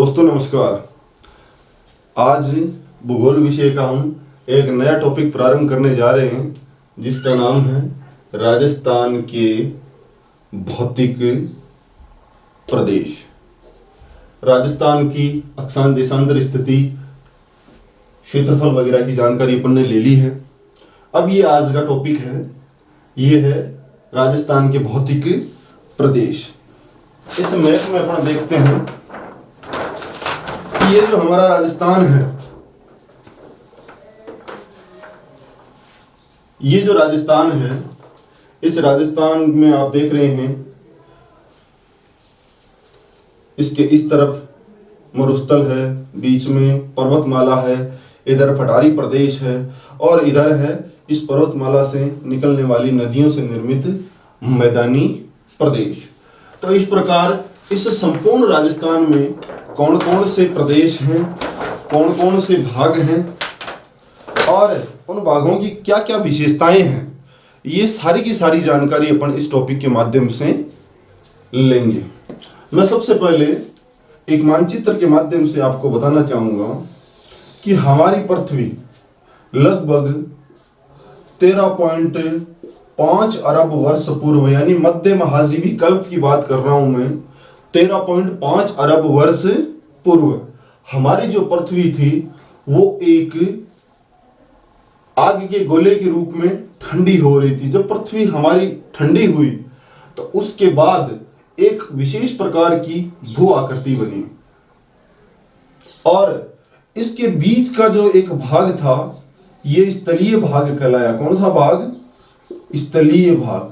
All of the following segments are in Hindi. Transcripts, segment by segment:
दोस्तों नमस्कार। आज भूगोल विषय का हम एक नया टॉपिक प्रारंभ करने जा रहे हैं जिसका नाम है राजस्थान के भौतिक प्रदेश। राजस्थान की अक्षांश देशांतर स्थिति, क्षेत्रफल वगैरह की जानकारी अपन ने ले ली है। अब ये आज का टॉपिक है, ये है राजस्थान के भौतिक प्रदेश। इस मैप में अपन देखते हैं कि ये जो हमारा राजस्थान है, ये जो राजस्थान है, इस राजस्थान में आप देख रहे हैं इसके इस तरफ मरुस्थल है, बीच में पर्वतमाला है, इधर पठारी प्रदेश है और इधर है इस पर्वतमाला से निकलने वाली नदियों से निर्मित मैदानी प्रदेश। तो इस प्रकार इस संपूर्ण राजस्थान में कौन कौन से प्रदेश हैं, कौन कौन से भाग हैं और उन भागों की क्या क्या विशेषताएं हैं, ये सारी की सारी जानकारी अपन इस टॉपिक के माध्यम से लेंगे। मैं सबसे पहले एक मानचित्र के माध्यम से आपको बताना चाहूँगा कि हमारी पृथ्वी लगभग 13.5 अरब वर्ष पूर्व, यानी मध्य महाजीवी कल्प की बात कर रहा हूं मैं, 13.5 अरब वर्ष पूर्व हमारी जो पृथ्वी थी वो एक आग के गोले के रूप में ठंडी हो रही थी। जब पृथ्वी हमारी ठंडी हुई तो उसके बाद एक विशेष प्रकार की भू आकृति बनी और इसके बीच का जो एक भाग था ये स्थलीय भाग कहलाया। कौन सा भाग? स्थलीय भाग।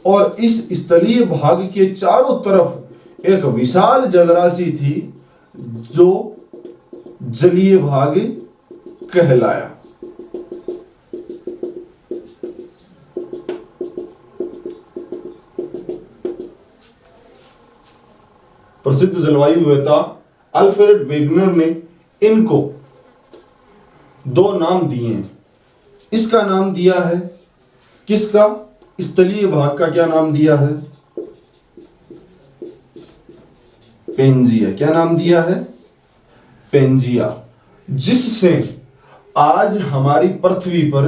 और इस स्थलीय भाग के चारों तरफ एक विशाल जलराशि थी जो जलीय भाग कहलाया। प्रसिद्ध जलवायुवेता अल्फ्रेड वेगनर ने इनको दो नाम दिए हैं। इसका नाम दिया है किसका? स्थलीय भाग का क्या नाम दिया है? पेंजिया। क्या नाम दिया है? पेंजिया। जिससे आज हमारी पृथ्वी पर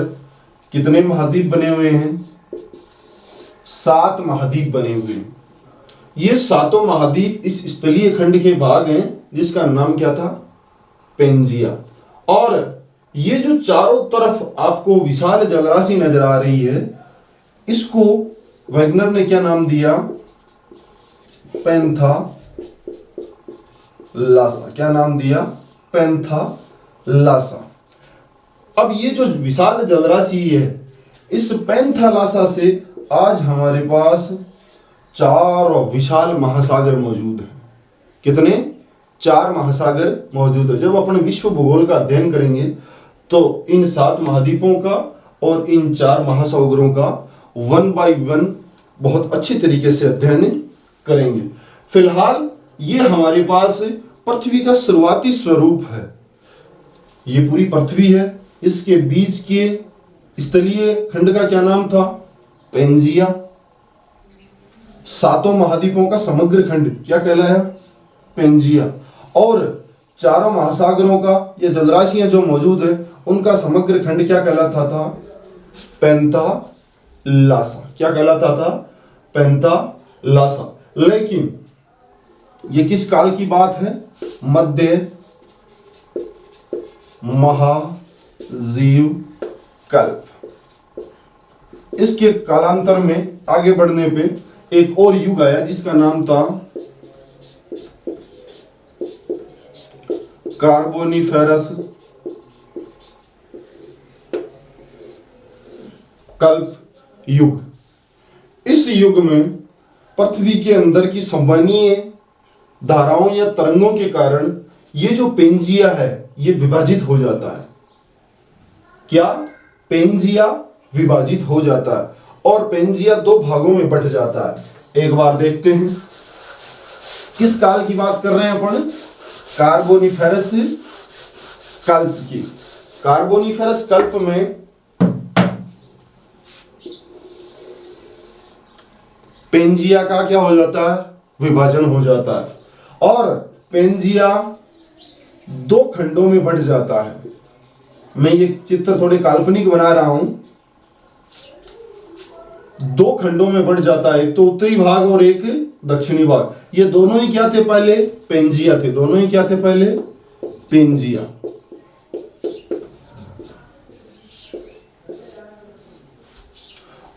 कितने महाद्वीप बने हुए हैं? 7 महाद्वीप बने हुए हैं। ये 7 महाद्वीप इस स्थलीय खंड के भाग हैं जिसका नाम क्या था? पेंजिया। और ये जो चारों तरफ आपको विशाल जलराशि नजर आ रही है, इसको वेगनर ने क्या नाम दिया? पैंथालासा। क्या नाम दिया? पैंथालासा। अब ये जो विशाल जलराशि है, इस पैंथालासा से आज हमारे पास 4 विशाल महासागर मौजूद हैं। कितने? 4 महासागर मौजूद है। जब अपन विश्व भूगोल का अध्ययन करेंगे तो इन 7 महाद्वीपों का और इन 4 महासागरों का 1 बाय 1 बहुत अच्छी तरीके से अध्ययन करेंगे। फिलहाल ये हमारे पास पृथ्वी का शुरुआती स्वरूप है। ये पूरी पृथ्वी है, इसके बीच के स्थलीय खंड का क्या नाम था? पेंजिया। 7 महाद्वीपों का समग्र खंड क्या कहलाया? पेंजिया। और 4 महासागरों का ये जलराशियां जो मौजूद है उनका समग्र खंड क्या कहलाता था? पैंथालासा। क्या कहलाता था? पैंथालासा। लेकिन ये किस काल की बात है? मध्य महाजीव कल्प। इसके कालांतर में आगे बढ़ने पे एक और युग आया जिसका नाम था कार्बोनिफेरस कल्प युग। इस युग में पृथ्वी के अंदर की संवहनीय धाराओं या तरंगों के कारण ये जो पेंजिया है ये विभाजित हो जाता है। क्या? पेंजिया विभाजित हो जाता है और पेंजिया 2 भागों में बंट जाता है। एक बार देखते हैं किस काल की बात कर रहे हैं अपन? कार्बोनिफेरस कल्प की। कार्बोनिफेरस कल्प में पेंजिया का क्या हो जाता है? विभाजन हो जाता है और पेंजिया दो खंडों में बढ़ जाता है। मैं ये चित्र थोड़े काल्पनिक बना रहा हूं। दो खंडों में बढ़ जाता है, एक तो उत्तरी भाग और एक दक्षिणी भाग। ये दोनों ही क्या थे पहले? पेंजिया थे। दोनों ही क्या थे पहले? पेंजिया।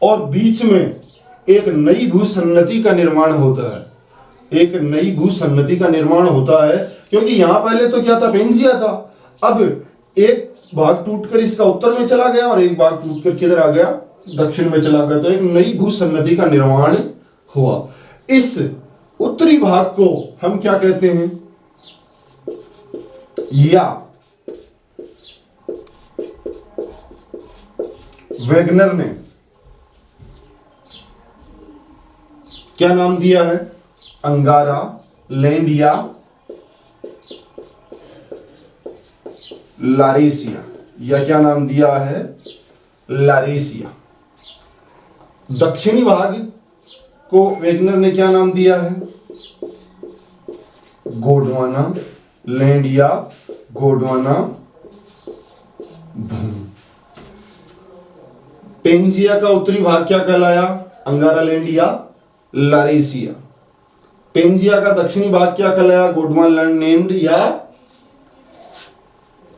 और बीच में एक नई भूसन्नति का निर्माण होता है। एक नई भूसन्नति का निर्माण होता है, क्योंकि यहां पहले तो क्या था? पेंजिया था। अब एक भाग टूटकर इसका उत्तर में चला गया और एक भाग टूटकर किधर आ गया? दक्षिण में चला गया। तो एक नई भूसन्नति का निर्माण हुआ। इस उत्तरी भाग को हम क्या कहते हैं? या वेगनर ने क्या नाम दिया है? अंगारा लैंड या लारेसिया। या क्या नाम दिया है? लारेसिया। दक्षिणी भाग को वेगनर ने क्या नाम दिया है? गोंडवाना लैंड या गोंडवाना भूमि। पेंजिया का उत्तरी भाग क्या कहलाया? अंगारा लैंड या लारेसिया। पेंजिया का दक्षिणी भाग क्या कहलाया? गोंडवाना लैंड या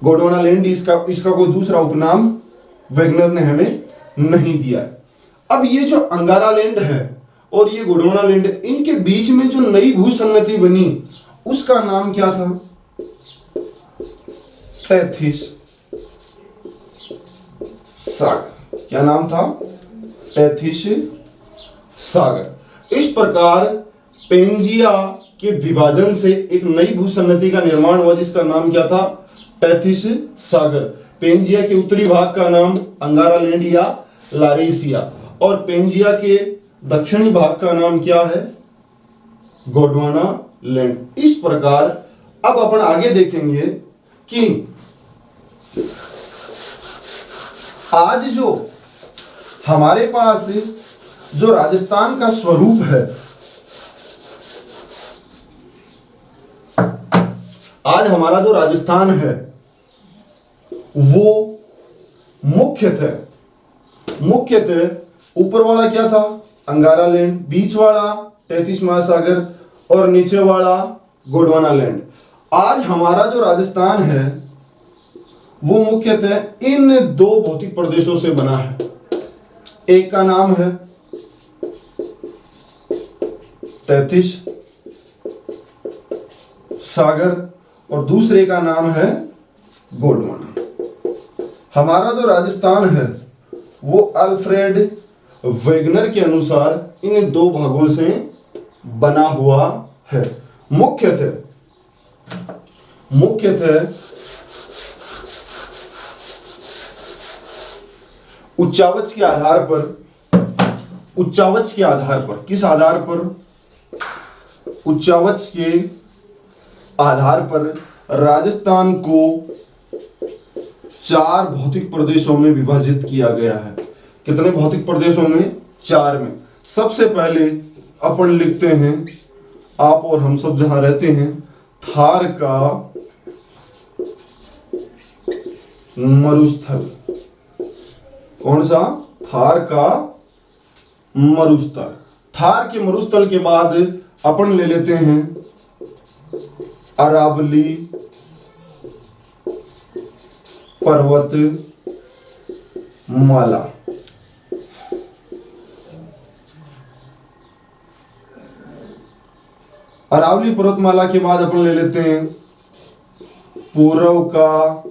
गोंडवाना लैंड। इसका कोई दूसरा उपनाम वेगनर ने हमें नहीं दिया है। अब ये जो अंगारा लैंड है और ये गोंडवाना लैंड, इनके बीच में जो नई भूसन्नति बनी उसका नाम क्या था? टेथिस सागर। क्या नाम था? टेथिस सागर। इस प्रकार पेंजिया के विभाजन से एक नई भूसन्नति का निर्माण हुआ, जिसका नाम क्या था? टेथिस सागर। पेंजिया के उत्तरी भाग का नाम अंगारा लैंड या लारेसिया, और पेंजिया के दक्षिणी भाग का नाम क्या है? गोंडवाना लैंड। इस प्रकार अब अपन आगे देखेंगे कि आज जो हमारे पास जो राजस्थान का स्वरूप है, आज हमारा जो राजस्थान है वो मुख्यतः ऊपर वाला क्या था? अंगारा लैंड, बीच वाला टेथिस महासागर और नीचे वाला गोंडवाना लैंड। आज हमारा जो राजस्थान है वो मुख्यतः इन दो भौतिक प्रदेशों से बना है। एक का नाम है टेथिस सागर और दूसरे का नाम है गोंडवाना। हमारा जो राजस्थान है वो अल्फ्रेड वेगनर के अनुसार इन दो भागों से बना हुआ है। मुख्यतः उच्चावच के आधार पर, किस आधार पर? उच्चावच के आधार पर राजस्थान को 4 भौतिक प्रदेशों में विभाजित किया गया है। कितने भौतिक प्रदेशों में? 4 में। सबसे पहले अपन लिखते हैं, आप और हम सब जहां रहते हैं, थार का मरुस्थल। कौन सा? थार का मरुस्थल। थार के मरुस्थल के बाद अपन ले लेते हैं अरावली पर्वत माला। अरावली पर्वतमाला के बाद अपन ले लेते हैं पूर्व का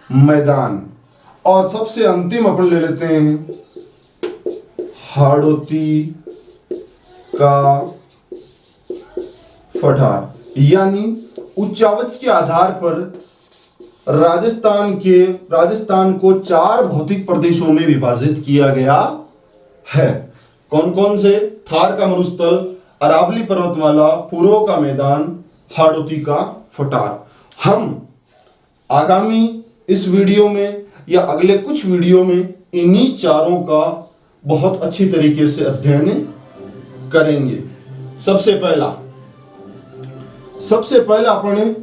मैदान, और सबसे अंतिम अपन ले लेते हैं हाड़ौती का पठार। यानी उच्चावच के आधार पर राजस्थान को 4 भौतिक प्रदेशों में विभाजित किया गया है। कौन कौन से? थार का मरुस्थल, अरावली पर्वतमाला, पूर्व का मैदान, हाड़ौती का पठार। हम आगामी इस वीडियो में या अगले कुछ वीडियो में इन्हीं चारों का बहुत अच्छी तरीके से अध्ययन करेंगे। सबसे पहला सबसे पहले अपन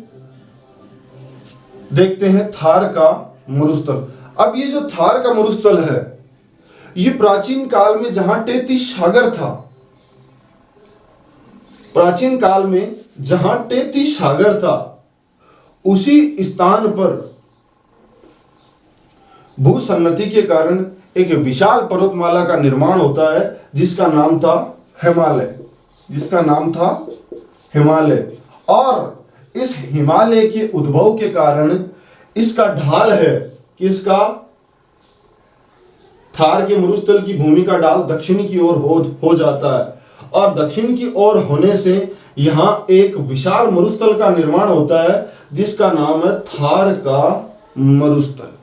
देखते हैं थार का मरुस्थल। अब ये जो थार का मरुस्थल है, ये प्राचीन काल में जहां 33 सागर था, प्राचीन काल में जहां 33 सागर था, उसी स्थान पर भूसन्नति के कारण एक विशाल पर्वतमाला का निर्माण होता है जिसका नाम था हिमालय, जिसका नाम था हिमालय। और इस हिमालय के उद्भव के कारण इसका ढाल है कि इसका थार के मरुस्थल की भूमि का ढाल दक्षिण की ओर हो जाता है, और दक्षिण की ओर होने से यहां एक विशाल मरुस्थल का निर्माण होता है जिसका नाम है थार का मरुस्थल।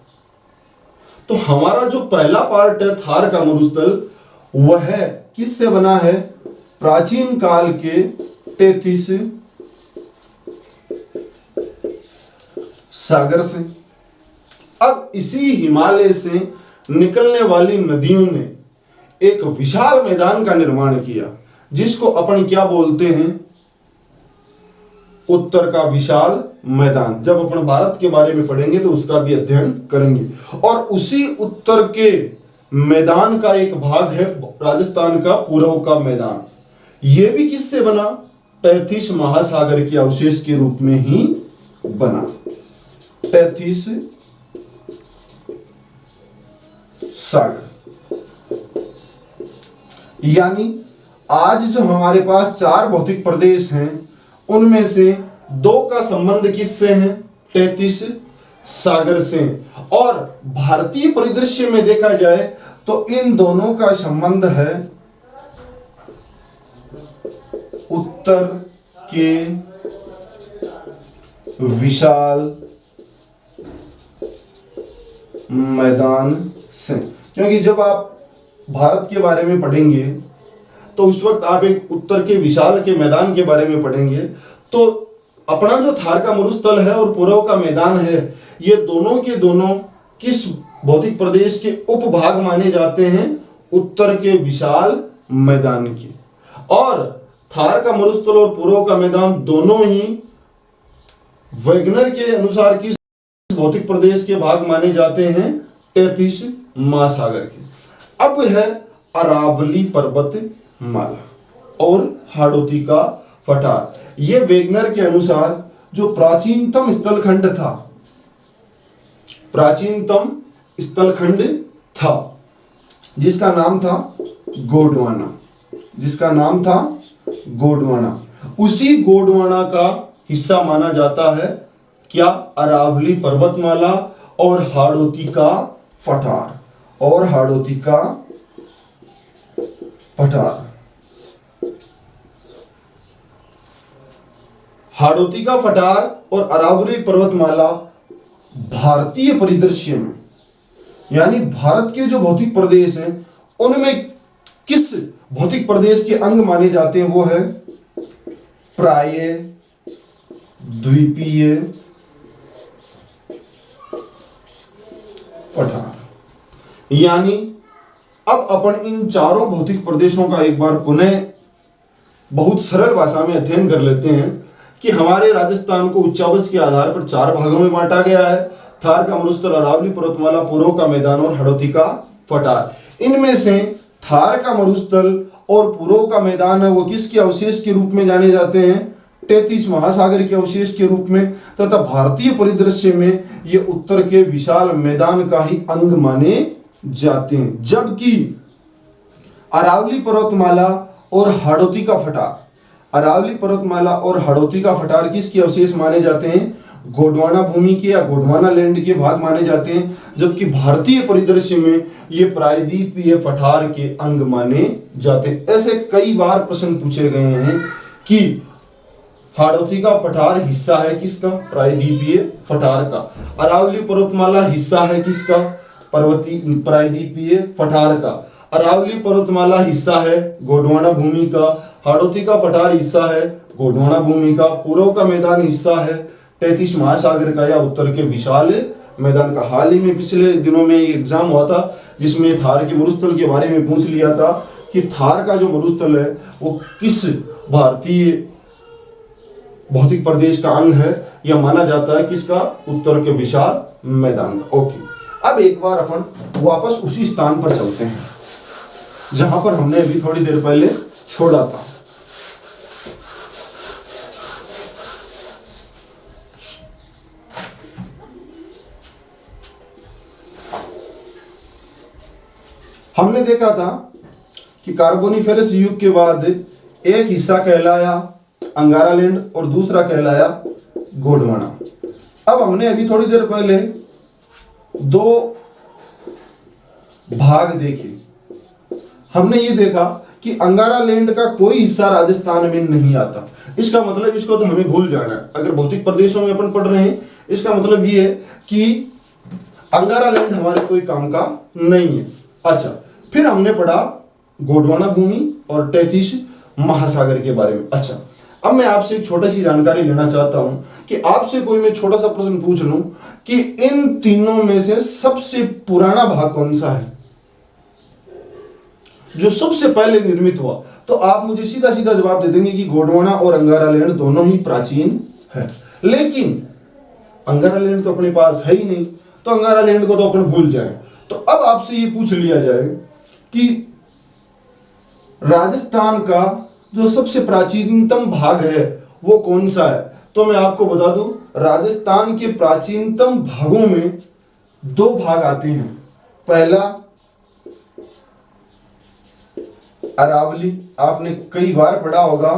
तो हमारा जो पहला पार्ट है थार का मरुस्थल, वह किससे बना है? प्राचीन काल के 33 सागर से। अब इसी हिमालय से निकलने वाली नदियों ने एक विशाल मैदान का निर्माण किया जिसको अपन क्या बोलते हैं? उत्तर का विशाल मैदान। जब अपन भारत के बारे में पढ़ेंगे तो उसका भी अध्ययन करेंगे। और उसी उत्तर के मैदान का एक भाग है राजस्थान का पूर्व का मैदान। यह भी किससे बना? 33 महासागर के अवशेष के रूप में ही बना। 33 सागर, यानी आज जो हमारे पास 4 भौतिक प्रदेश हैं उनमें से 2 का संबंध किससे है? 33 सागर से। और भारतीय परिदृश्य में देखा जाए तो इन दोनों का संबंध है उत्तर के विशाल मैदान से। क्योंकि जब आप भारत के बारे में पढ़ेंगे तो उस वक्त आप एक उत्तर के विशाल के मैदान के बारे में पढ़ेंगे, तो अपना जो थार का मरुस्थल है और पूर्व का मैदान है, ये दोनों के दोनों किस भौतिक प्रदेश के उपभाग माने जाते हैं? उत्तर के विशाल मैदान के। और थार का मरुस्थल और पूर्व का मैदान दोनों ही वैगनर के अनुसार किस भौतिक प्रदेश के भाग माने जाते हैं? 33 महासागर के। अब है अरावली पर्वत माला और हाड़ौती का पठार। ये वेगनर के अनुसार जो प्राचीनतम स्थलखंड था, प्राचीनतम स्थलखंड था जिसका नाम था गोंडवाना, जिसका नाम था गोंडवाना। उसी गोंडवाना का हिस्सा माना जाता है क्या? अरावली पर्वतमाला और हाड़ौती का पठार, और हाड़ौती का पठार। हाड़ौती का पठार और अरावली पर्वतमाला भारतीय परिदृश्य में, यानी भारत के जो भौतिक प्रदेश हैं उनमें किस भौतिक प्रदेश के अंग माने जाते हैं? वो है प्राय द्वीपीय पठार। यानी अब अपन इन चारों भौतिक प्रदेशों का एक बार पुनः बहुत सरल भाषा में अध्ययन कर लेते हैं कि हमारे राजस्थान को उच्चावच के आधार पर 4 भागों में बांटा गया है। थार का मरुस्थल, अरावली पर्वतमाला, पूर्व का मैदान और हाड़ौती का पठार। इनमें से थार का मरुस्थल और पूर्व का मैदान है वो किसके अवशेष के रूप में जाने जाते हैं? 33 महासागर के अवशेष के रूप में, तथा भारतीय परिदृश्य में ये उत्तर के विशाल मैदान का ही अंग माने जाते हैं। जबकि अरावली पर्वतमाला और हाड़ौती का पठार, अरावली पर्वतमाला और हाड़ौती का पठार किसके अवशेष माने जाते हैं? गोंडवाना भूमि के या गोंडवाना लैंड के भाग माने जाते हैं। जबकि भारतीय परिदृश्य में ये प्रायद्वीपीय पठार के अंग माने जाते हैं। ऐसे कई बार प्रश्न पूछे गए हैं कि हाड़ौती का पठार हिस्सा है किसका? प्रायद्वीपीय पठार का। अरावली पर्वतमाला हिस्सा है किसका? प्रायद्वीपीय पठार का। अरावली पर्वतमाला हिस्सा है गोंडवाना भूमि का। हाड़ौती का पठार हिस्सा है गोंडवाना भूमि का। पूर्व का मैदान हिस्सा है 33 महासागर का या उत्तर के विशाल मैदान का। हाल ही में पिछले दिनों में एक एग्जाम हुआ था जिसमें थार के मरुस्थल के बारे में पूछ लिया था कि थार का जो मरुस्थल है वो किस भारतीय भौतिक प्रदेश का अंग है, यह माना जाता है किसका? उत्तर के विशाल मैदान का। ओके, अब एक बार अपन वापस उसी स्थान पर चलते हैं जहां पर हमने अभी थोड़ी देर पहले छोड़ा था। हमने देखा था कि कार्बोनिफेरस युग के बाद एक हिस्सा कहलाया अंगारा लैंड और दूसरा कहलाया गोंडवाना। अब हमने अभी थोड़ी देर पहले दो भाग देखे। हमने ये देखा कि अंगारा लैंड का कोई हिस्सा राजस्थान में नहीं आता। इसका मतलब इसको तो हमें भूल जाना है। अगर भौतिक प्रदेशों में अपन पढ़ रहे हैं, इसका मतलब ये है कि अंगारा लैंड हमारे कोई काम का नहीं है। अच्छा, फिर हमने पढ़ा गोंडवाना भूमि और तैतीस महासागर के बारे में। अच्छा, अब मैं आपसे एक छोटी सी जानकारी लेना चाहता हूं कि आपसे कोई मैं छोटा सा प्रश्न पूछ लूं कि इन तीनों में से सबसे पुराना भाग कौन सा है, जो सबसे पहले निर्मित हुआ? तो आप मुझे सीधा सीधा जवाब दे देंगे कि गोंडवाना और अंगारा लैंड दोनों ही प्राचीन है। लेकिन अंगारा लैंड तो अपने पास है ही नहीं, तो अंगारा लैंड को तो अपन भूल जाए। तो अब आपसे ये पूछ लिया जाए कि राजस्थान का जो सबसे प्राचीनतम भाग है वो कौन सा है? तो मैं आपको बता दूं, राजस्थान के प्राचीनतम भागों में दो भाग आते हैं। पहला अरावली, आपने कई बार पढ़ा होगा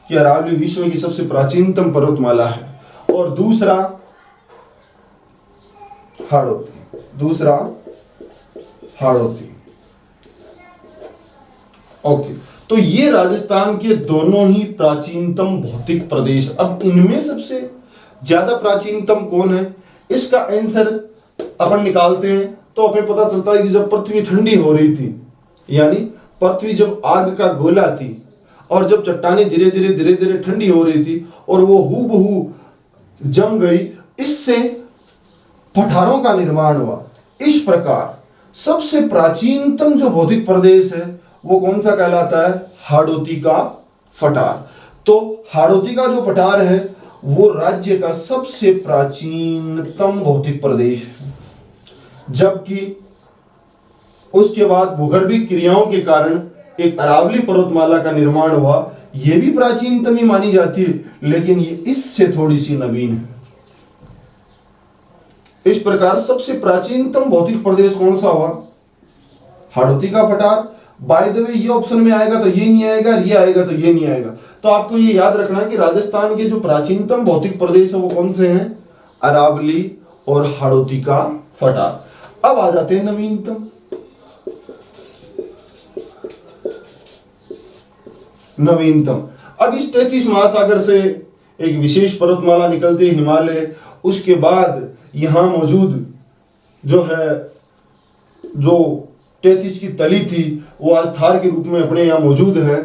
कि अरावली विश्व की सबसे प्राचीनतम पर्वतमाला है। और दूसरा हाड़ौती। ओके, तो ये राजस्थान के दोनों ही प्राचीनतम भौतिक प्रदेश। अब इनमें सबसे ज्यादा प्राचीनतम कौन है, इसका आंसर अपन निकालते हैं तो हमें पता चलता है कि जब पृथ्वी ठंडी हो रही थी, यानी पृथ्वी जब आग का गोला थी और जब चट्टानें धीरे धीरे ठंडी हो रही थी और वो हूबहू जम गई, इससे पठारों का निर्माण हुआ। इस प्रकार सबसे प्राचीनतम जो भौतिक प्रदेश है वो कौन सा कहलाता है? हाड़ौती का पठार। तो हाड़ौती का जो पठार है वो राज्य का सबसे प्राचीनतम भौतिक प्रदेश है, जबकि उसके बाद भूगर्भिक क्रियाओं के कारण एक अरावली पर्वतमाला का निर्माण हुआ। यह भी प्राचीनतम ही मानी जाती है, लेकिन ये इससे थोड़ी सी नवीन है। इस प्रकार सबसे प्राचीनतम भौतिक प्रदेश कौन सा हुआ? हाड़ौती का पठार। बाय द वे, ये ऑप्शन में आएगा तो ये नहीं आएगा, ये आएगा तो ये नहीं आएगा। तो आपको ये याद रखना कि राजस्थान के जो प्राचीनतम भौतिक प्रदेश है वो कौन से हैं? अरावली और हाड़ौती का पठार। अब आ जाते हैं नवीनतम। अब इस 33 महासागर से एक विशेष पर्वतमाला निकलती है, हिमालय। उसके बाद यहां मौजूद जो है, जो 33 की तली थी वो आज थार के रूप में अपने यहाँ मौजूद है।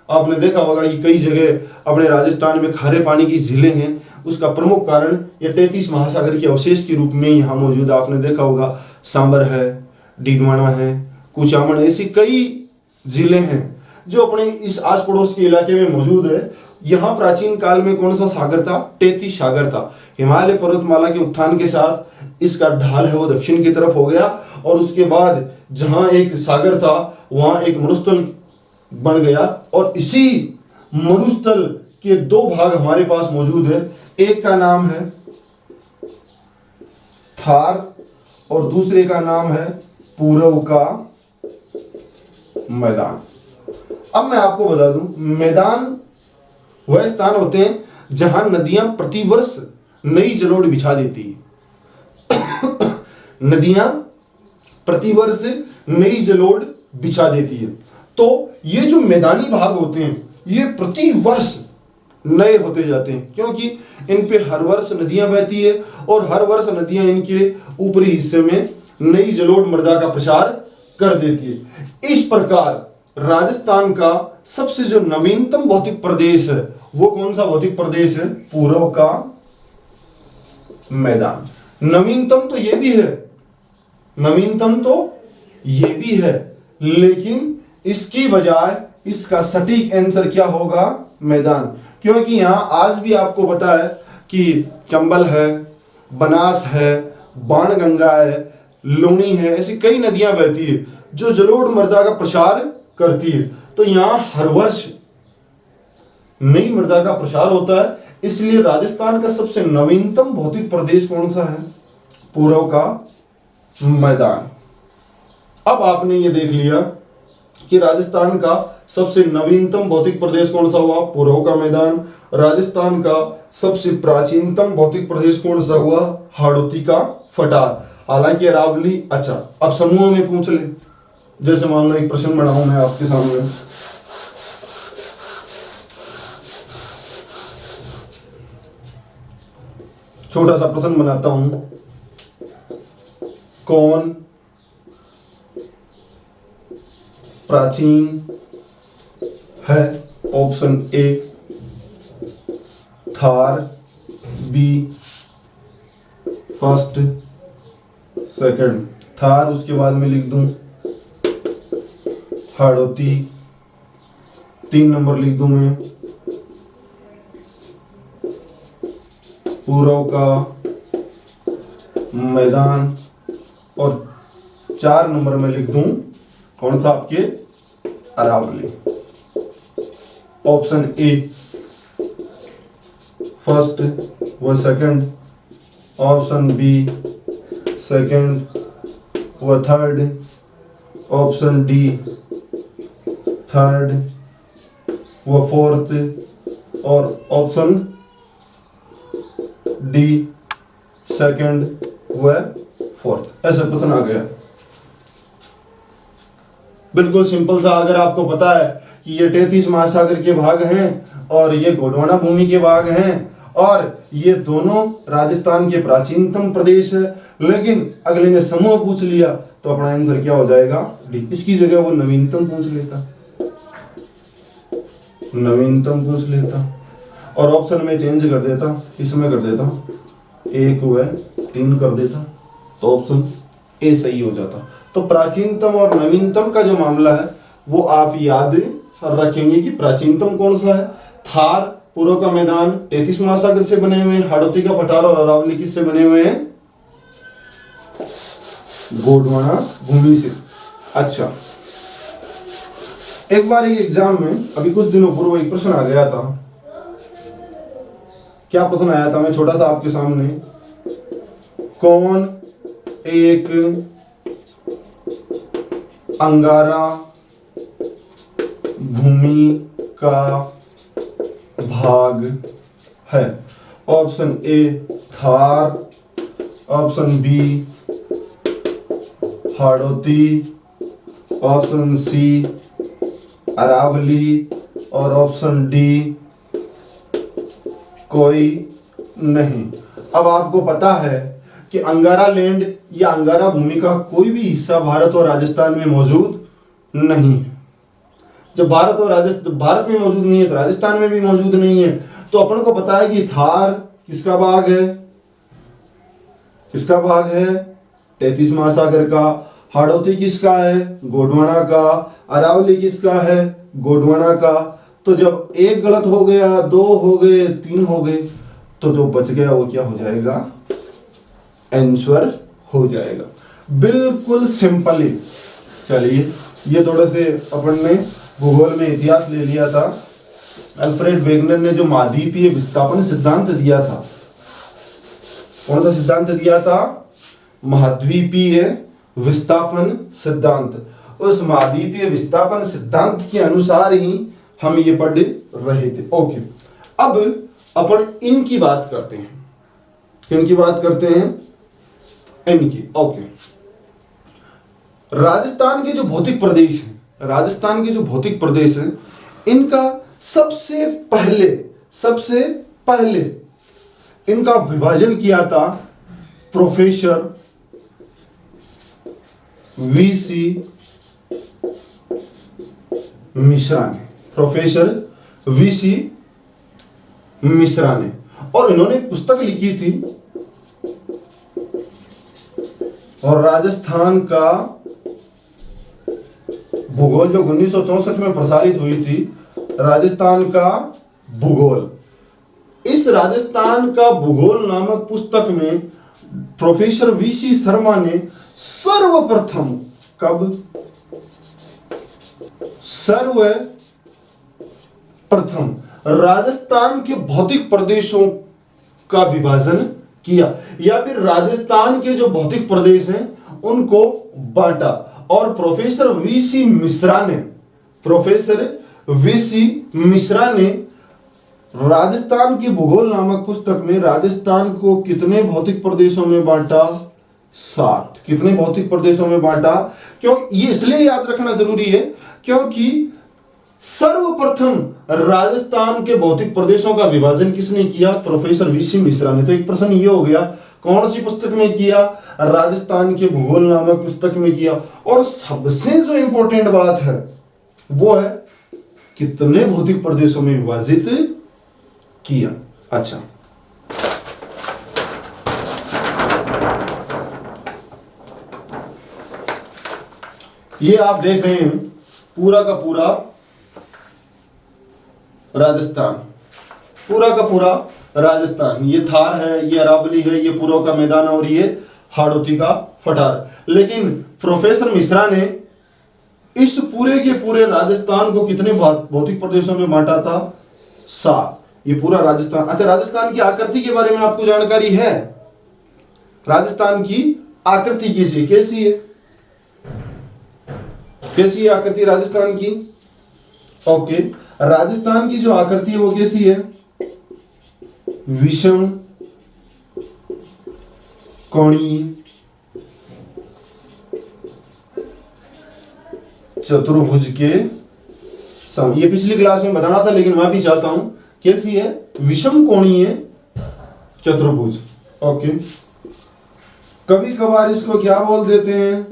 आपने देखा होगा कि कई जगह अपने राजस्थान में खारे पानी की झीलें हैं। उसका प्रमुख कारण ये 33 महासागर के अवशेष के रूप में यहाँ मौजूद है। आपने देखा होगा सांबर है, डीडवाना है, कुचामन, ऐसी कई जिले हैं जो अपने इस आस पड़ोस के इलाके में मौजूद है। यहाँ प्राचीन काल में कौन सा सागर था? 33 सागर था। हिमालय पर्वतमाला के उत्थान के साथ इसका ढाल है वो दक्षिण की तरफ हो गया, और उसके बाद जहां एक सागर था वहां एक मरुस्थल बन गया, और इसी मरुस्थल के दो भाग हमारे पास मौजूद है। एक का नाम है थार और दूसरे का नाम है पूर्व का मैदान। अब मैं आपको बता दूं, मैदान वह स्थान होते हैं जहां नदियां प्रतिवर्ष नई जलोढ़ बिछा देती है। नदियां प्रतिवर्ष नई जलोढ़ बिछा देती है। तो ये जो मैदानी भाग होते हैं ये प्रतिवर्ष नए होते जाते हैं, क्योंकि इन पे हर वर्ष नदियां बहती है और हर वर्ष नदियां इनके ऊपरी हिस्से में नई जलोढ़ मृदा का प्रसार कर देती है। इस प्रकार राजस्थान का सबसे जो नवीनतम भौतिक प्रदेश है वो कौन सा भौतिक प्रदेश है? पूर्व का मैदान। नवीनतम तो ये भी है, लेकिन इसकी बजाय इसका सटीक आंसर क्या होगा? मैदान। क्योंकि यहाँ आज भी आपको पता है कि चंबल है, बनास है, बाणगंगा है, लूणी है, ऐसी कई नदियां बहती है जो जलोढ़ मृदा का प्रसार करती है। तो यहाँ हर वर्ष नई मृदा का प्रसार होता है। इसलिए राजस्थान का सबसे नवीनतम भौतिक प्रदेश कौन सा है? पूर्व का मैदान। अब आपने ये देख लिया कि राजस्थान का सबसे नवीनतम भौतिक प्रदेश कौन सा हुआ? पूर्व का मैदान। राजस्थान का सबसे प्राचीनतम भौतिक प्रदेश कौन सा हुआ? हाड़ौती का फटार। हालांकि अरावली। अच्छा, अब समूह में पूछ ले। जैसे मान लो एक प्रश्न बनाऊं मैं आपके सामने, छोटा सा प्रश्न बनाता हूं। कौन प्राचीन है? Option A Thar, B first second Thar, उसके बाद में लिख दूं हाड़ौती, 3 नंबर लिख दूं मैं पूर्व का मैदान, और 4 नंबर में लिख दूं कौन सा? आपके अरावली। ऑप्शन ए फर्स्ट व सेकंड, ऑप्शन बी सेकंड व थर्ड, ऑप्शन डी थर्ड व फोर्थ, और ऑप्शन डी सेकंड व फोर्थ। ऐसा प्रश्न आ गया। बिल्कुल सिंपल सा। अगर आपको पता है कि ये 33 महासागर के भाग हैं और ये गोंडवाना भूमि के भाग हैं और ये दोनों राजस्थान के प्राचीनतम प्रदेश है, लेकिन अगले ने समूह पूछ लिया तो अपना आंसर क्या हो जाएगा? डी। इसकी जगह वो नवीनतम पूछ लेता, नवीनतम पूछ लेता और ऑप्शन में चेंज कर देता, इसमें कर देता 1 व 3 कर देता, तो ऑप्शन ए सही हो जाता। तो प्राचीनतम और नवीनतम का जो मामला है वो आप याद रखेंगे कि प्राचीनतम कौन सा है? थार पूर्व का मैदान 33 महासागर से बने हुए हैं, हाड़ौती का फटार और अरावली किससे बने हुए हैं? गोंडवाना भूमि से। अच्छा, एक बार एक एग्जाम में अभी कुछ दिनों पूर्व एक प्रश्न आ गया था। क्या प्रश्न आया था? मैं छोटा सा आपके सामने, कौन एक अंगारा भूमि का भाग है? Option A Thar, option B Hadoti, option C Aravalli और ऑप्शन डी कोई नहीं। अब आपको पता है कि अंगारा लैंड या अंगारा भूमि का कोई भी हिस्सा भारत और राजस्थान में मौजूद नहीं है। जब भारत में मौजूद नहीं है तो राजस्थान में भी मौजूद नहीं है। तो अपन को पता है कि थार किसका भाग है? किसका भाग है? 33 महासागर का। हाड़ौती किसका है? गोंडवाना का। अरावली किसका है? गोंडवाना का। तो जब एक गलत हो गया, 2 हो गए, 3 हो गए, तो जो बच गया वो क्या हो जाएगा? आंसर हो जाएगा। बिल्कुल सिंपली। चलिए, ये थोड़े से अपन ने भूगोल में इतिहास ले लिया था। अल्फ्रेड वेगनर ने जो महाद्वीपीय विस्थापन सिद्धांत दिया था, कौन सा सिद्धांत दिया था? महाद्वीपीय विस्थापन सिद्धांत। उस महाद्वीपीय विस्थापन सिद्धांत के अनुसार ही हम ये पढ़ रहे थे। ओके, अब अपन इनकी बात करते हैं। किनकी बात करते हैं? इनकी। ओके, राजस्थान के जो भौतिक प्रदेश हैं, राजस्थान के जो भौतिक प्रदेश हैं, इनका सबसे पहले इनका विभाजन किया था प्रोफेसर वीसी मिश्रा ने। प्रोफेसर वीसी मिश्रा ने, और इन्होंने एक पुस्तक लिखी थी, और राजस्थान का भूगोल जो 1964 में प्रसारित हुई थी, राजस्थान का भूगोल। इस राजस्थान का भूगोल नामक पुस्तक में प्रोफेसर वीसी शर्मा ने सर्वप्रथम, कब, सर्वप्रथम राजस्थान के भौतिक प्रदेशों का विभाजन किया, या फिर राजस्थान के जो भौतिक प्रदेश हैं उनको बांटा। और प्रोफेसर वीसी मिश्रा ने राजस्थान की भूगोल नामक पुस्तक में राजस्थान को कितने भौतिक प्रदेशों में बांटा? 7। कितने भौतिक प्रदेशों में बांटा? क्यों ये इसलिए याद रखना जरूरी है क्योंकि सर्वप्रथम राजस्थान के भौतिक प्रदेशों का विभाजन किसने किया? प्रोफेसर वीसी मिश्रा ने। तो एक प्रश्न ये हो गया, कौन सी पुस्तक में किया? राजस्थान के भूगोल नामक पुस्तक में किया। और सबसे जो इंपॉर्टेंट बात है वो है कितने भौतिक प्रदेशों में विभाजित किया। अच्छा, ये आप देख रहे हैं पूरा का पूरा राजस्थान, पूरा का पूरा राजस्थान। ये थार है, ये अरावली है, ये पूर्व का मैदान और ये हाड़ौती का पठार। लेकिन प्रोफेसर मिश्रा ने इस पूरे के पूरे राजस्थान को कितने भौतिक प्रदेशों में बांटा था? 7। ये पूरा राजस्थान। अच्छा, राजस्थान की आकृति के बारे में आपको जानकारी है? राजस्थान की आकृति कैसी है? कैसी है आकृति राजस्थान की? ओके, राजस्थान की जो आकृति है वो कैसी है? विषम कोणीय चतुर्भुज के सम। ये पिछली क्लास में बताना था लेकिन माफी चाहता हूं। कैसी है? विषम कोणीय चतुर्भुज। ओके, कभी कभार इसको क्या बोल देते हैं?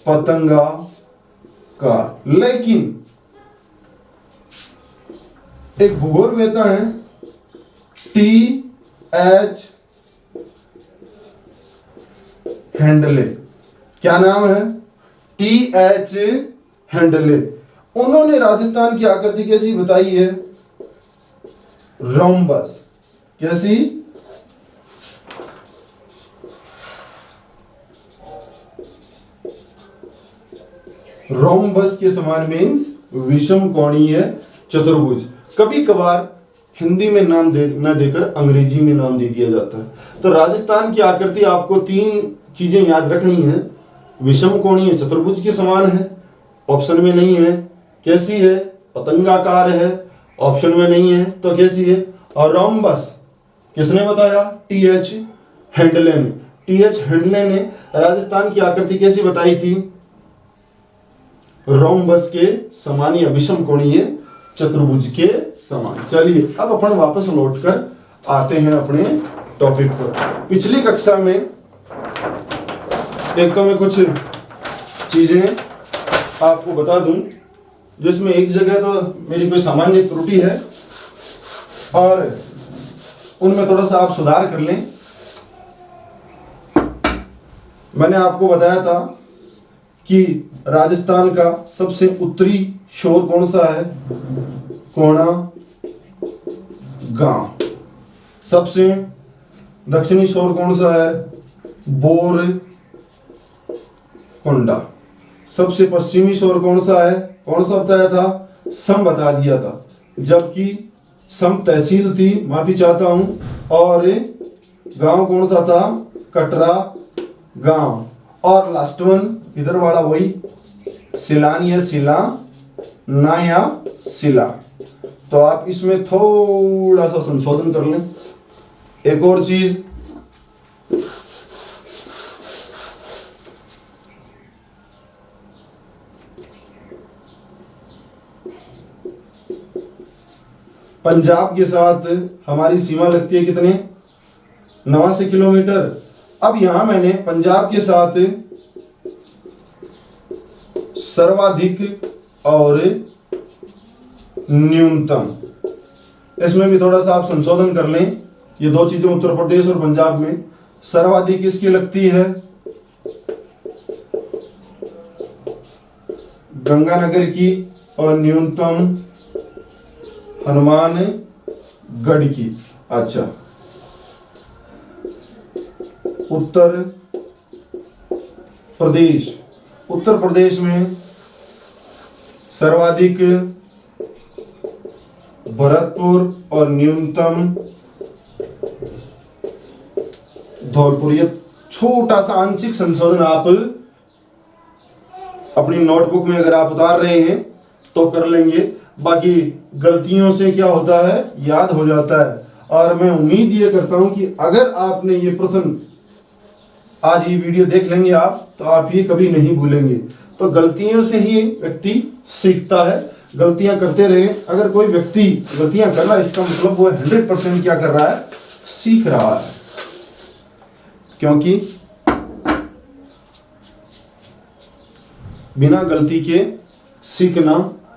पतंगाकार। लेकिन एक भूगोलवेत्ता है T.H. हैंडले। क्या नाम है? T.H. हैंडले। उन्होंने राजस्थान की आकृति कैसी बताई है? रोम्बस। कैसी? रोम्बस के समान मीन्स विषम कोणीय चतुर्भुज। कभी कभार हिंदी में नाम न देकर अंग्रेजी में नाम दे दिया जाता है। तो राजस्थान की आकृति आपको 3 चीजें याद रखनी है। विषम कोणीय चतुर्भुज के समान है, ऑप्शन में नहीं है। कैसी है? पतंगाकार है, ऑप्शन में नहीं है। तो कैसी है? और रोम्बस किसने बताया? T.H. हैंडले ने। T.H. हैंडले ने राजस्थान की आकृति कैसी बताई थी? रोम्बस के समान या विषम कोणीय चतुर्भुज के समान। चलिए अब अपन वापस लौट कर आते हैं अपने टॉपिक पर। पिछली कक्षा में एक तो मैं कुछ चीजें आपको बता दूं जिसमें एक जगह तो मेरी कोई सामान्य त्रुटि है और उनमें थोड़ा सा आप सुधार कर लें। मैंने आपको बताया था कि राजस्थान का सबसे उत्तरी शोर कौन सा है? कोणा गांव। सबसे दक्षिणी शोर कौन सा है? बोर कोंडा। सबसे पश्चिमी शोर कौन सा है? कौन सा बताया था? सम बता दिया था, जबकि सम तहसील थी, माफी चाहता हूं। और गांव कौन सा था? कटरा गांव। और लास्ट वन इधर वाला वही सिलान या सिला ना या सिला। तो आप इसमें थोड़ा सा संशोधन कर लें। एक और चीज, पंजाब के साथ हमारी सीमा लगती है कितने? 89 किलोमीटर। अब यहां मैंने पंजाब के साथ सर्वाधिक और न्यूनतम, इसमें भी थोड़ा सा आप संशोधन कर लें। ये 2 चीजें उत्तर प्रदेश और पंजाब में। सर्वाधिक किसकी लगती है? गंगानगर की। और न्यूनतम हनुमानगढ़ की। अच्छा, उत्तर प्रदेश, उत्तर प्रदेश में सर्वाधिक भरतपुर और न्यूनतम धौलपुर। ये छोटा सा आंशिक संशोधन आप अपनी नोटबुक में अगर आप उतार रहे हैं तो कर लेंगे, बाकी गलतियों से क्या होता है, याद हो जाता है। और मैं उम्मीद ये करता हूं कि अगर आपने ये प्रश्न आज ये वीडियो देख लेंगे आप, तो आप ये कभी नहीं भूलेंगे। तो गलतियों से ही व्यक्ति सीखता है, गलतियां करते रहे। अगर कोई व्यक्ति गलतियां कर रहा है, इसका मतलब वो 100% क्या कर रहा है, सीख रहा है, क्योंकि बिना गलती के सीखना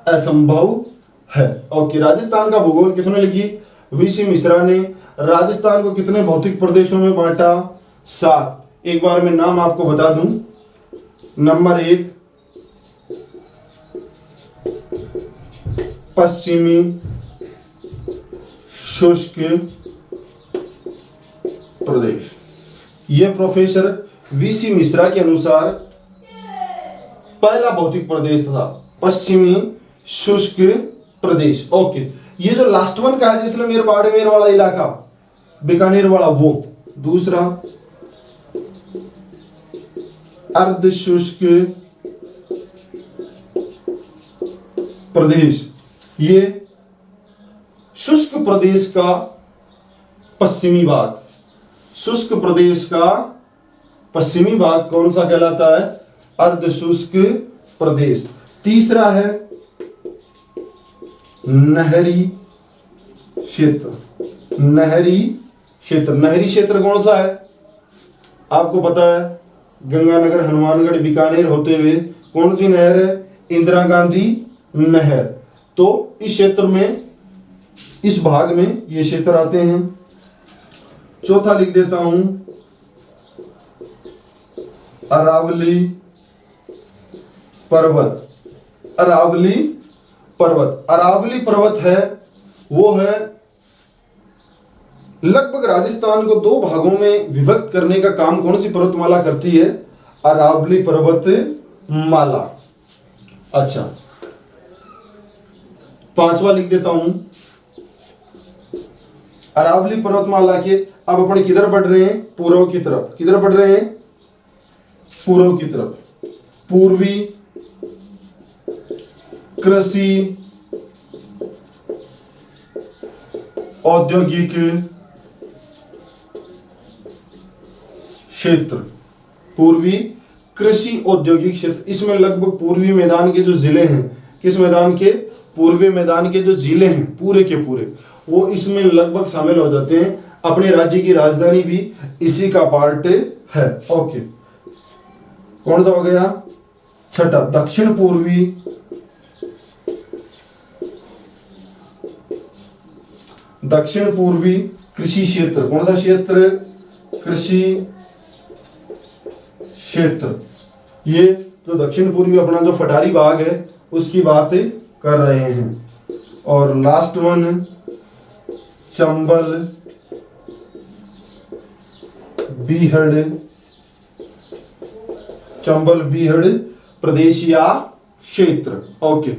असंभव है। ओके, राजस्थान का भूगोल किसने लिखी, वीसी मिश्रा ने। राजस्थान को कितने भौतिक प्रदेशों में बांटा, 7। एक बार मैं नाम आपको बता दूं। नंबर 1 पश्चिमी शुष्क प्रदेश। यह प्रोफेसर वीसी मिश्रा के अनुसार पहला भौतिक प्रदेश था पश्चिमी शुष्क प्रदेश। ओके, ये जो लास्ट वन का है, जैसलमेर बाड़मेर वाला इलाका, बीकानेर वाला, वो। दूसरा अर्ध शुष्क प्रदेश, ये शुष्क प्रदेश का पश्चिमी भाग, शुष्क प्रदेश का पश्चिमी भाग कौन सा कहलाता है, अर्ध शुष्क प्रदेश। तीसरा है नहरी क्षेत्र, नहरी क्षेत्र। नहरी क्षेत्र कौन सा है, आपको पता है, गंगानगर, हनुमानगढ़, बीकानेर होते हुए कौन सी नहर है, इंदिरा गांधी नहर। तो इस क्षेत्र में, इस भाग में ये क्षेत्र आते हैं। चौथा लिख देता हूं अरावली पर्वत। अरावली पर्वत, अरावली पर्वत है, वो है लगभग राजस्थान को 2 भागों में विभक्त करने का काम कौन सी पर्वतमाला करती है, अरावली पर्वत माला। अच्छा, 5वां लिख देता हूं अरावली पर्वतमाला के। अब अपन किधर बढ़ रहे हैं, पूर्व की तरफ। किधर बढ़ रहे हैं, पूर्व की तरफ। पूर्वी कृषि औद्योगिक क्षेत्र, पूर्वी कृषि औद्योगिक क्षेत्र। इसमें लगभग पूर्वी मैदान के जो जिले हैं, किस मैदान के, पूर्वी मैदान के जो जिले हैं पूरे के पूरे, वो इसमें लगभग शामिल हो जाते हैं। अपने राज्य की राजधानी भी इसी का पार्ट है। ओके, कौन सा हो गया, 6, दक्षिण पूर्वी कृषि क्षेत्र। कौन सा क्षेत्र, कृषि क्षेत्र। ये जो दक्षिण पूर्वी अपना जो फटारी भाग है उसकी बात कर रहे हैं। और लास्ट वन चंबल बीहड़ प्रदेश या क्षेत्र। ओके,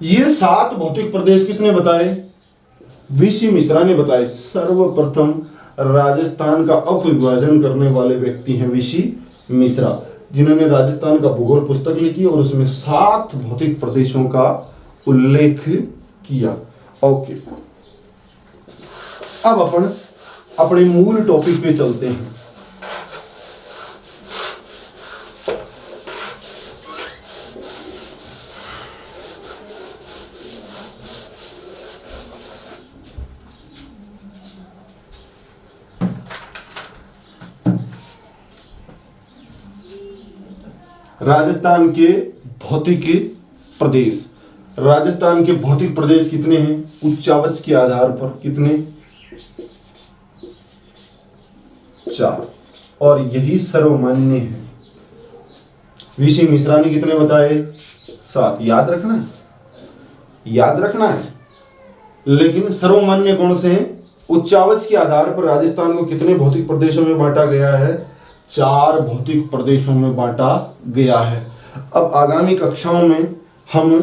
ये 7 भौतिक प्रदेश किसने बताए, वीसी मिश्रा ने बताए। सर्वप्रथम राजस्थान का अपविभाजन करने वाले व्यक्ति हैं वीसी मिश्रा, जिन्होंने राजस्थान का भूगोल पुस्तक लिखी और उसमें 7 भौतिक प्रदेशों का उल्लेख किया। ओके, अब अपन अपने मूल टॉपिक पे चलते हैं। राजस्थान के भौतिक प्रदेश। राजस्थान के भौतिक प्रदेश कितने हैं, उच्चावच के आधार पर कितने, 4, और यही सर्वमान्य है। वीसी मिश्रा ने कितने बताए, 7। याद रखना है, याद रखना है। लेकिन सर्वमान्य कौन से हैं? उच्चावच के आधार पर राजस्थान को कितने भौतिक प्रदेशों में बांटा गया है? 4 भौतिक प्रदेशों में बांटा गया है। अब आगामी कक्षाओं में हम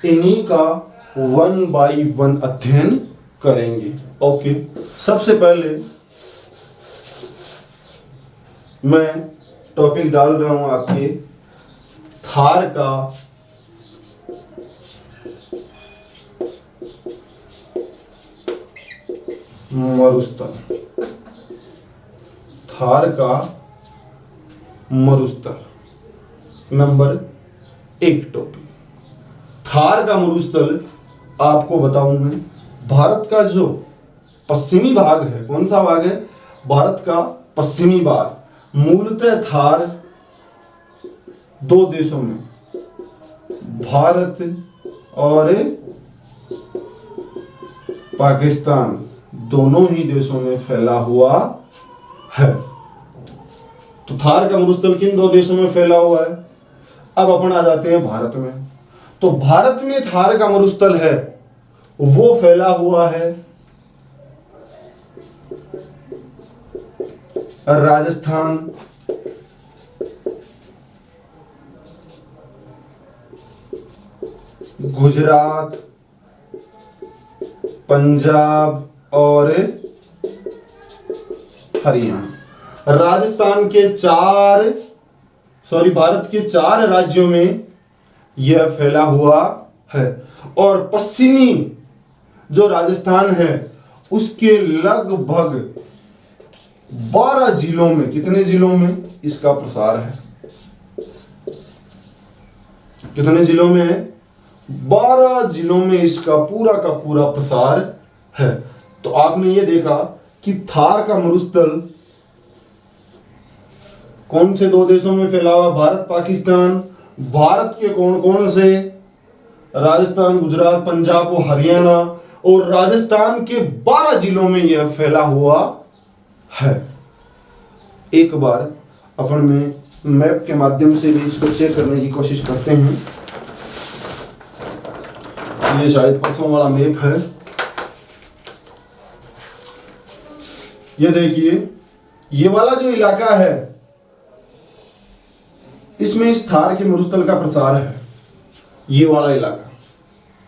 इन्हीं का 1 बाय 1 अध्ययन करेंगे। ओके, सबसे पहले मैं टॉपिक डाल रहा हूं आपके थार का मरुस्थल। थार का मरुस्थल नंबर 1 टॉपिक। थार का मरुस्थल आपको बताऊं मैं, भारत का जो पश्चिमी भाग है, कौन सा भाग है? भारत का पश्चिमी भाग। मूलतः थार 2 देशों में, भारत और पाकिस्तान, दोनों ही देशों में फैला हुआ है। तो थार का मरुस्थल किन 2 देशों में फैला हुआ है? अब अपन आ जाते हैं भारत में। तो भारत में थार का मरुस्थल है वो फैला हुआ है राजस्थान, गुजरात, पंजाब और हरियाणा। राजस्थान के भारत के 4 राज्यों में यह फैला हुआ है। और पश्चिमी जो राजस्थान है उसके लगभग 12 जिलों में, कितने जिलों में इसका प्रसार है? कितने जिलों में है? 12 जिलों में इसका पूरा का पूरा प्रसार है। तो आपने ये देखा कि थार का मरुस्थल कौन से 2 देशों में फैला हुआ? भारत पाकिस्तान। भारत के कौन कौन से? राजस्थान, गुजरात, पंजाब और हरियाणा। और राजस्थान के 12 जिलों में यह फैला हुआ है। एक बार अपन में मैप के माध्यम से भी इसको चेक करने की कोशिश करते हैं। ये शायद परसों वाला मैप है। ये देखिए, ये वाला जो इलाका है इसमें इस थार के मरुस्थल का प्रसार है। ये वाला इलाका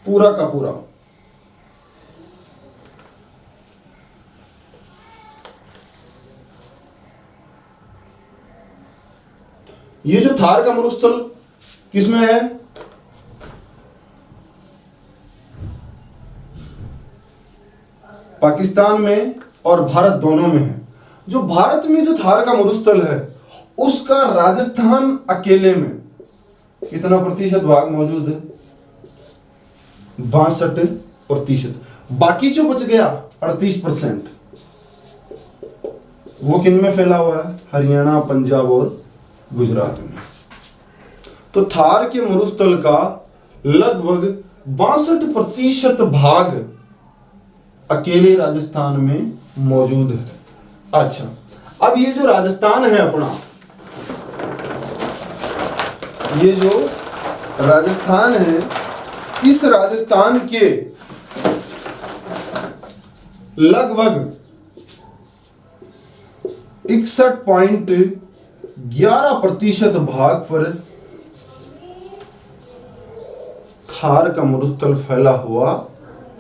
पूरा का पूरा। ये जो थार का मरुस्थल किसमें है? पाकिस्तान में और भारत दोनों में है। जो भारत में जो थार का मरुस्थल है उसका राजस्थान अकेले में कितना प्रतिशत भाग मौजूद है? 62%। बाकी जो बच गया 38%, वो किन में फैला हुआ है? हरियाणा, पंजाब और गुजरात में। तो थार के मरुस्थल का लगभग 62% भाग अकेले राजस्थान में मौजूद है। अच्छा, अब ये जो राजस्थान है अपना, ये जो राजस्थान है, इस राजस्थान के लगभग 61.11% भाग पर थार का मरुस्थल फैला हुआ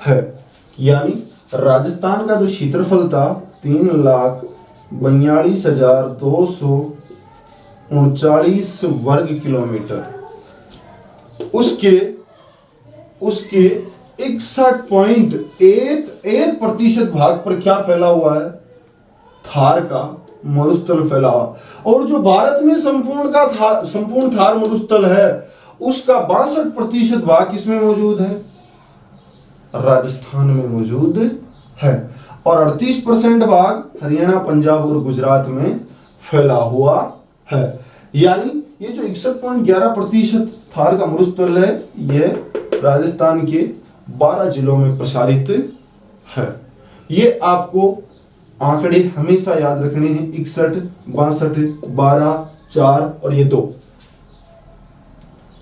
है। यानी राजस्थान का जो क्षेत्रफल था 3,42,239 वर्ग किलोमीटर, उसके 61.11% भाग पर क्या फैला हुआ है? थार का मरुस्थल फैला हुआ। और जो भारत में संपूर्ण थार मरुस्थल है उसका 62% भाग किसमें मौजूद है? राजस्थान में मौजूद है। और 38% भाग हरियाणा, पंजाब और गुजरात में फैला हुआ है। यानी ये जो 61.11% थार का मरुस्थल है यह राजस्थान के 12 जिलों में प्रसारित है। ये आपको आंकड़े हमेशा याद रखने हैं, 61, 62, 12, 4 और ये 2।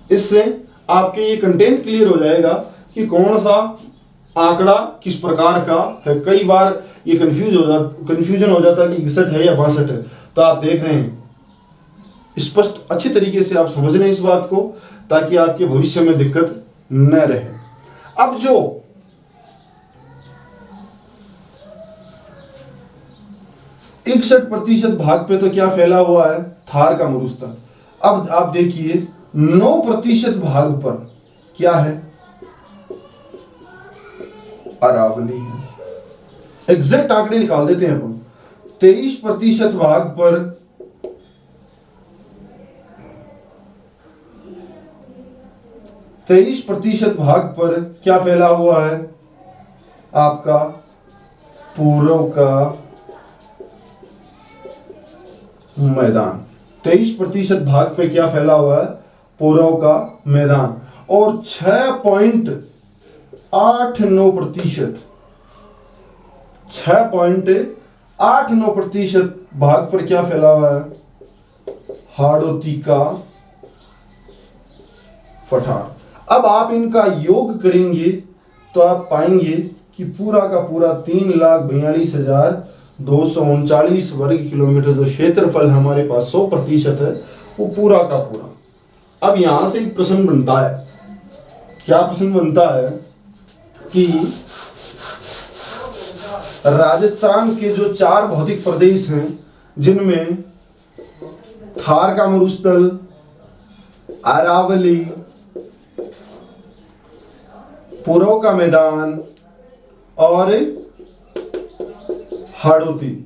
इससे आपके ये कंटेंट क्लियर हो जाएगा कि कौन सा आंकड़ा किस प्रकार का है। कई बार ये कंफ्यूजन हो जाता है कि 61 है या 62 है। तो आप देख रहे हैं, स्पष्ट अच्छे तरीके से आप समझ रहे हैं इस बात को, ताकि आपके भविष्य में दिक्कत न रहे। अब जो 61% भाग पे तो क्या फैला हुआ है, थार का मरुस्थल। अब आप देखिए 9% भाग पर क्या है, अरावली है। एग्जैक्ट आंकड़े निकाल देते हैं अपन। 23% भाग पर क्या फैला हुआ है, आपका पूर्व का मैदान। 23% भाग पे क्या फैला हुआ है, पूर्व का मैदान। और 6.89% भाग पर क्या फैला हुआ है, हाड़ौती का पठार। अब आप इनका योग करेंगे तो आप पाएंगे कि पूरा का पूरा 3,42,239 वर्ग किलोमीटर जो क्षेत्रफल हमारे पास 100% है, वो पूरा का पूरा। अब यहां से एक प्रश्न बनता है, क्या प्रश्न बनता है कि राजस्थान के जो 4 भौतिक प्रदेश हैं, जिनमें थार का मरुस्थल, अरावली, पूर्व का मैदान और हाड़ौती,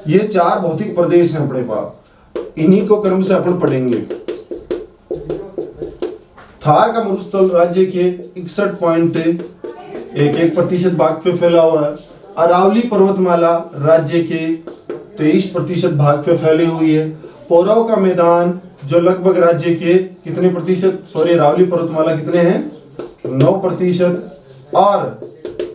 ये 4 भौतिक प्रदेश हैं अपने पास। इन्हीं को क्रम से अपन पढ़ेंगे। थार का मरुस्थल राज्य के 61.11% भाग पे फैला हुआ है। अरावली पर्वतमाला राज्य के 23% भाग पे फैली हुई है। पूर्व का मैदान जो लगभग राज्य के कितने प्रतिशत, सॉरी अरावली पर्वतमाला कितने हैं, 9%। और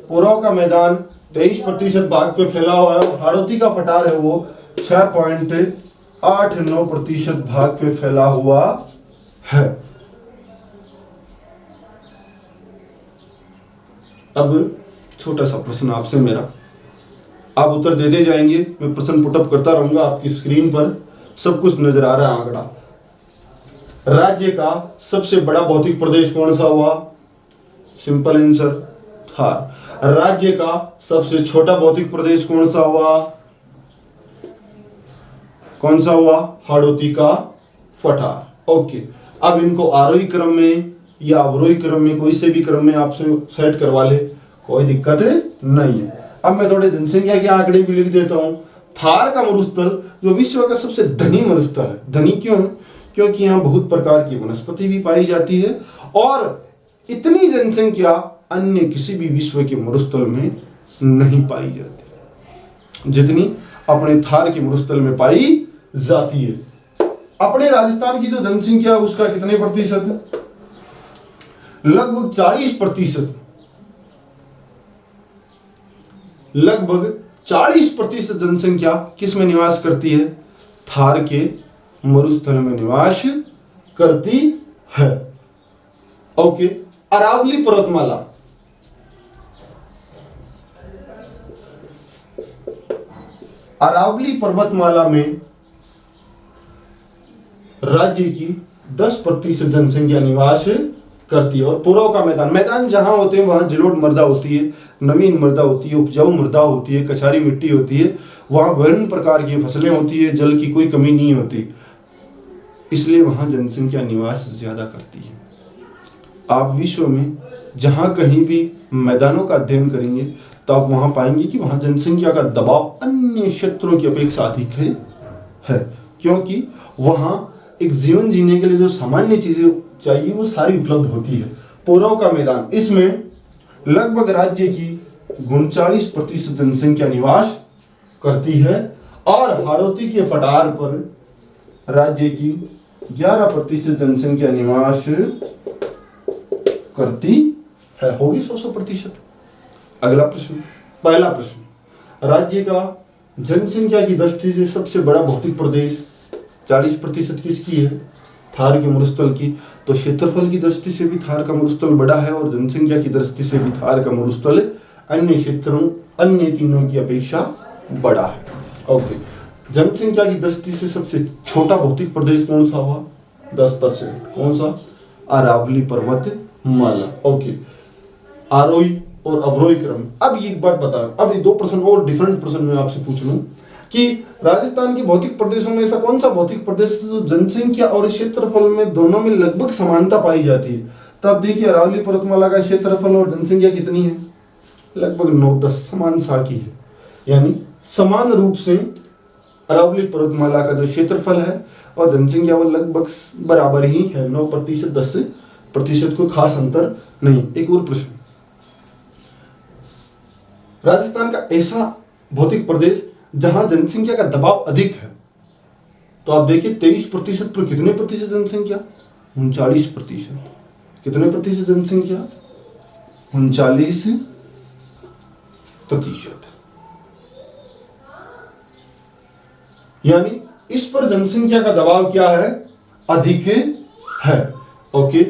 पूर्व का मैदान 23% भाग पे फैला हुआ है। हाड़ौती का पठार है वो 6.89% भाग पे फैला हुआ है। अब छोटा सा प्रश्न आपसे मेरा, आप उत्तर देते जाएंगे, मैं प्रश्न पुटअप करता रहूंगा। आपकी स्क्रीन पर सब कुछ नजर आ रहा है आंकड़ा। राज्य का सबसे बड़ा भौतिक प्रदेश कौन सा हुआ, सिंपल आंसर थार। राज्य का सबसे छोटा भौतिक प्रदेश कौन सा हुआ, हाड़ौती का पठार। ओके, अब इनको आरोही क्रम में या अवरोही क्रम में, कोई से भी क्रम में आपसे सेट करवा ले, कोई दिक्कत नहीं है। अब मैं थोड़े जनसंख्या के आंकड़े भी लिख देता हूं। थार का मरुस्थल जो विश्व का सबसे धनी मरुस्थल है। धनी क्यों है, क्योंकि यहाँ बहुत प्रकार की वनस्पति भी पाई जाती है और इतनी जनसंख्या अन्य किसी भी विश्व के मरुस्थल में नहीं पाई जाती जितनी अपने थार के मरुस्थल में पाई जाती है। अपने राजस्थान की जो जनसंख्या उसका कितने प्रतिशत, लगभग 40%। लगभग 40% जनसंख्या किस में निवास करती है, थार के मरुस्थल में निवास करती है। ओके, अरावली पर्वतमाला, अरावली पर्वतमाला में राज्य की 10% जनसंख्या निवास करती है। और पूर्व का मैदान जहां होते हैं वहां जलोढ़ मृदा होती है, नवीन मृदा होती है, उपजाऊ मृदा होती है, कछारी मिट्टी होती है, वहां विभिन्न प्रकार की फसलें होती है, जल की कोई कमी नहीं होती, इसलिए वहां जनसंख्या निवास ज्यादा करती है। आप विश्व में जहां कहीं भी मैदानों का अध्ययन करेंगे तो आप वहां पाएंगे कि वहां जनसंख्या का दबाव अन्य क्षेत्रों की अपेक्षा अधिक है, क्योंकि वहां एक जीवन जीने के लिए जो सामान्य चीजें चाहिए वो सारी उपलब्ध होती है। पूर्व का मैदान, इसमें लगभग राज्य की 39% जनसंख्या निवास करती है और हाड़ौती के पठार पर राज्य की 11% जनसंख्या निवास करती है, होगी 100%। अगला प्रश्न, पहला प्रश्न, राज्य का जनसंख्या की दृष्टि से सबसे बड़ा भौतिक प्रदेश 40% किसकी है? थार के मरुस्थल की। तो क्षेत्रफल की दृष्टि से भी थार का मरुस्थल बड़ा है और जनसंख्या की दृष्टि से भी थार का मरुस्थल अन्य क्षेत्रों, अन्य तीनों की अपेक्षा बड़ा है। ओके, जनसंख्या की दृष्टि से सबसे छोटा भौतिक प्रदेश कौन सा हुआ? 10%। कौन सा? अरावली पर्वत माला। ओके, आरोही और अवरोही क्रम। अब ये एक बात बता, अब ये दो प्रश्न और डिफरेंट प्रश्न मैं आपसे पूछ लूं कि राजस्थान के भौतिक प्रदेशों में ऐसा कौन सा भौतिक प्रदेश है जो जनसंख्या और क्षेत्रफल में दोनों में लगभग समानता पाई जाती है? तब देखिए अरावली पर्वतमाला का क्षेत्रफल और जनसंख्या कितनी है? लगभग 9-10 समान सा की है, यानी समान रूप से अरावली पर्वतमाला का जो क्षेत्रफल है और जनसंख्या वो लगभग बराबर ही है, 9%, 10% कोई खास अंतर नहीं। एक और प्रश्न, राजस्थान का ऐसा भौतिक प्रदेश जहां जनसंख्या का दबाव अधिक है, तो आप देखिए 23% पर कितने प्रतिशत जनसंख्या? 39%। कितने प्रतिशत जनसंख्या? 39%। यानी इस पर जनसंख्या का दबाव क्या है? अधिक है। ओके,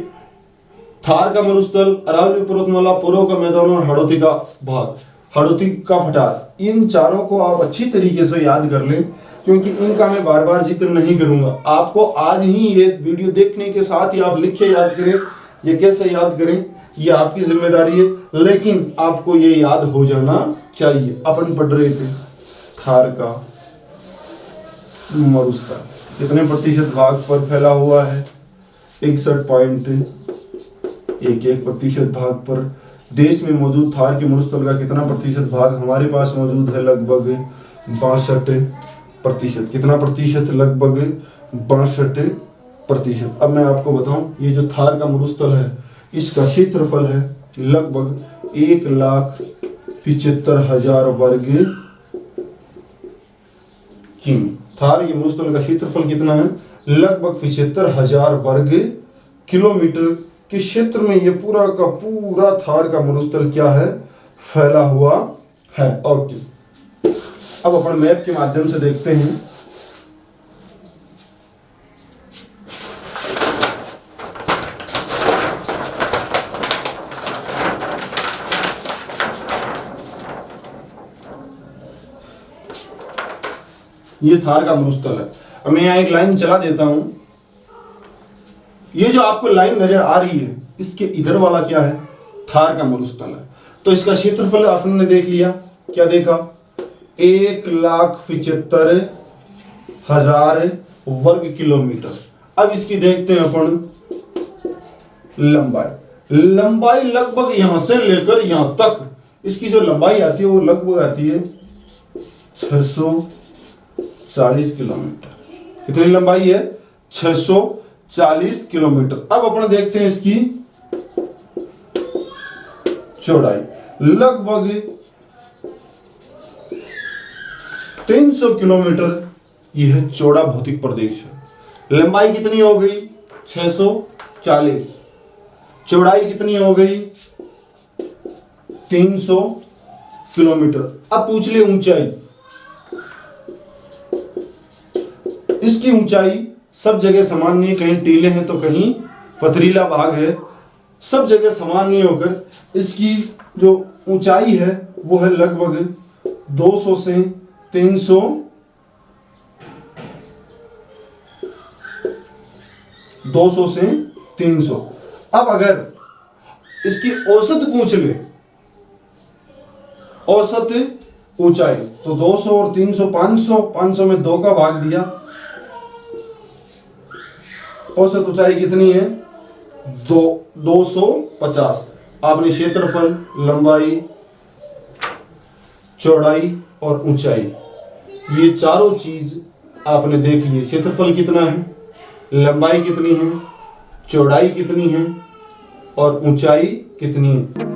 थार का मरुस्थल, अरावली पर्वतमाला, पूर्व का मैदान और हाड़ौती का भाग, हाड़ौती का पठार, इन चारों को आप अच्छी तरीके से याद कर लें, क्योंकि इनका मैं बार बार जिक्र नहीं करूंगा। आपको आज ही ये वीडियो देखने के साथ ही आप लिख के याद करें। ये कैसे याद करें ये आपकी जिम्मेदारी है, लेकिन आपको ये याद हो जाना चाहिए। अपन पढ़ रहे थे थार का मरुस्थल कितने प्रतिशत भाग पर फैला हुआ है? 61.11% भाग पर। देश में मौजूद थार के मरुस्थल का कितना प्रतिशत भाग हमारे पास मौजूद है? लगभग 62%। कितना प्रतिशत? लगभग 62%। अब मैं आपको बताऊं, ये जो थार का मरुस्थल है इसका क्षेत्रफल है लगभग 1,75,000 वर्ग किमी। थार के मरुस्थल का क्षेत्रफल कितना है? लगभग 75,000 वर्ग किलोमीटर के क्षेत्र में ये पूरा का पूरा थार का मरुस्थल क्या है? फैला हुआ है। ओके, अब अपन मैप के माध्यम से देखते हैं। ये थार का मरुस्थल है। अब मैं यहाँ एक लाइन चला देता हूं। ये जो आपको लाइन नजर आ रही है इसके इधर वाला क्या है? थार का मरुस्थल है। तो इसका क्षेत्रफल आपने देख लिया, क्या देखा? 1,75,000 वर्ग किलोमीटर। अब इसकी देखते हैं अपन लंबाई। लंबाई लगभग यहां से लेकर यहां तक इसकी जो लंबाई आती है वो लगभग आती है 640 किलोमीटर। कितनी लंबाई है? 640 किलोमीटर। अब अपन देखते हैं इसकी चौड़ाई। लगभग 300 किलोमीटर यह चौड़ा भौतिक प्रदेश है। लंबाई कितनी हो गई? 640। चौड़ाई कितनी हो गई? 300 किलोमीटर। अब पूछ ले ऊंचाई। इसकी ऊंचाई सब जगह समान नहीं है, कहीं टीले हैं तो कहीं पथरीला भाग है। सब जगह समान नहीं होकर इसकी जो ऊंचाई है वो है लगभग 200 से 300 से 300। अब अगर इसकी औसत पूछ ले, औसत ऊंचाई, तो 200 और 300 500 में 2 का भाग दिया। औसत ऊंचाई कितनी है? 250। आपने क्षेत्रफल, लंबाई, चौड़ाई और ऊंचाई ये चारों चीज आपने देख लिए। क्षेत्रफल कितना है, लंबाई कितनी है, चौड़ाई कितनी है और ऊंचाई कितनी है।